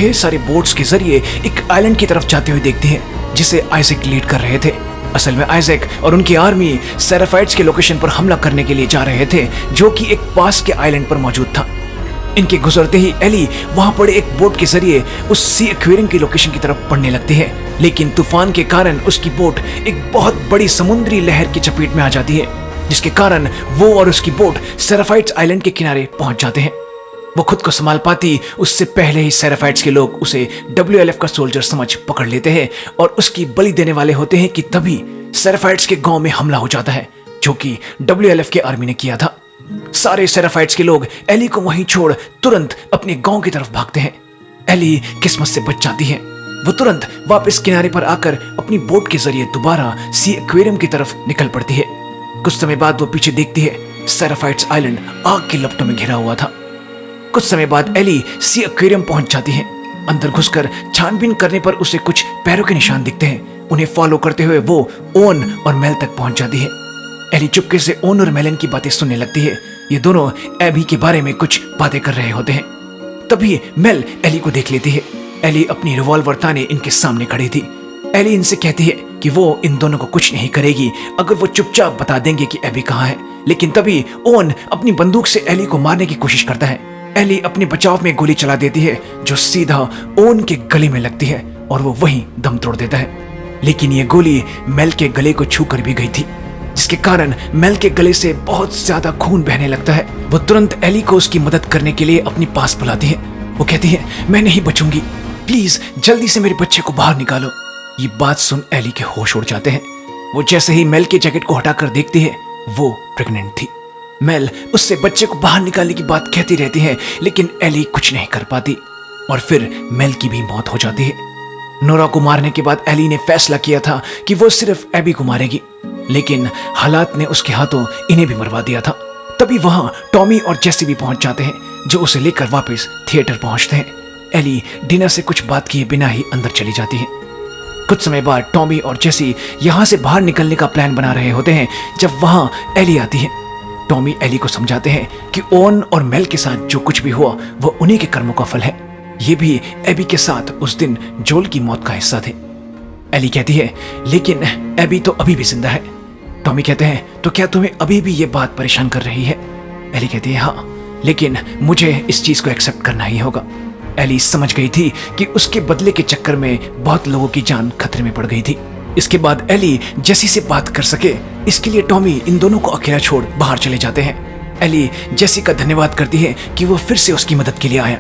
ढेर सारे बोट्स के जरिए एक आइलैंड की तरफ जाते हुए देखती है जिसे आइजैक लीड कर रहे थे। असल में आइजैक और उनकी आर्मी सेराफाइट्स के लोकेशन पर हमला करने के लिए जा रहे थे, जो कि एक पास के आइलैंड पर मौजूद था। इनके गुजरते ही एली वहां पड़े एक बोट के जरिए उस सी एक्वेरियम की लोकेशन की तरफ बढ़ने लगती है, लेकिन तूफान के कारण उसकी बोट एक बहुत बड़ी समुद्री लहर की चपेट में आ जाती है, जिसके कारण वो और उसकी बोट सेराफाइट्स आइलैंड के किनारे पहुंच जाते हैं। वो खुद को संभाल पाती उससे पहले ही सेराफाइट्स के लोग उसे WLF का सोल्जर समझ पकड़ लेते हैं और उसकी बलि देने वाले होते हैं कि तभी सेराफाइट्स के गांव में हमला हो जाता है, जो कि WLF के आर्मी ने किया था। सारे सेराफाइट्स के लोग एली को वहीं छोड़ तुरंत अपने गांव की तरफ भागते हैं। एली किस्मत से बच जाती है। वो तुरंत वापस किनारे पर आकर अपनी बोट के जरिए दोबारा सी एक्वेरियम की तरफ निकल पड़ती है। कुछ समय बाद वो पीछे देखती है, सेराफाइट्स आइलैंड आग की लपटों में घिरा हुआ था। कुछ समय बाद एली सी एक्वेरियम पहुंच जाती है। अंदर घुसकर छानबीन करने पर उसे कुछ पैरों के निशान दिखते हैं। उन्हें फॉलो करते हुए वो ओन और मेल तक पहुंच जाती है। एली चुपके से ओन और मेलन की बातें सुनने लगती है। ये दोनों एबी के बारे में कुछ बातें कर रहे होते हैं। तभी मेल एली को देख लेती है। एली अपनी रिवॉल्वर ताने इनके सामने खड़ी थी। एली इनसे कहती है कि वो इन दोनों को कुछ नहीं करेगी अगर वो चुपचाप बता देंगे कि एबी कहाँ है। लेकिन तभी ओन अपनी बंदूक से एली को मारने की कोशिश करता है। एली अपने बचाव में गोली चला देती है, जो सीधा ओन के गले में लगती है और वो वहीं दम तोड़ देता है। लेकिन ये गोली मेल के गले को छू कर भी गई थी, जिसके कारण मेल के गले से बहुत ज्यादा खून बहने लगता है। वो तुरंत एली को उसकी मदद करने के लिए अपने पास बुलाती है। वो कहती है, मैं नहीं बचूंगी, प्लीज जल्दी से मेरे बच्चे को बाहर निकालो। ये बात सुन एली के होश उड़ जाते हैं। वो जैसे ही मेल के जैकेट को हटाकर देखती है, वो प्रेग्नेंट थी। मेल उससे बच्चे को बाहर निकालने की बात कहती रहती है, लेकिन एली कुछ नहीं कर पाती और फिर मेल की भी मौत हो जाती है। नोरा को मारने के बाद एली ने फैसला किया था कि वो सिर्फ एबी को मारेगी, लेकिन हालात ने उसके हाथों इन्हें भी मरवा दिया था। तभी वहां टॉमी और जेसी भी पहुंच जाते हैं, जो उसे लेकर वापस थिएटर पहुंचते हैं। एली डिनर से कुछ बात किए बिना ही अंदर चली जाती है। कुछ समय बाद टॉमी और जेसी यहां से बाहर निकलने का प्लान बना रहे होते हैं जब वहां एली आती है। टॉमी एली को समझाते हैं कि ओन और मेल के साथ जो कुछ भी हुआ वो उन्हीं के कर्मों का फल है। ये भी एबी के साथ उस दिन जोल की मौत का हिस्सा थे। एली कहती है, लेकिन एबी तो अभी भी जिंदा है। टॉमी कहते हैं, तो क्या तुम्हें अभी भी ये बात परेशान कर रही है? एली कहती है, हाँ, लेकिन मुझे इस चीज को एक्सेप्ट करना ही होगा। एली समझ गई थी कि उसके बदले के चक्कर में बहुत लोगों की जान खतरे में पड़ गई थी। इसके बाद एली जेसी से बात कर सके, इसके लिए टॉमी इन दोनों को अकेला छोड़ बाहर चले जाते हैं। एली जेसी का धन्यवाद करती है कि वो फिर से उसकी मदद के लिए आया।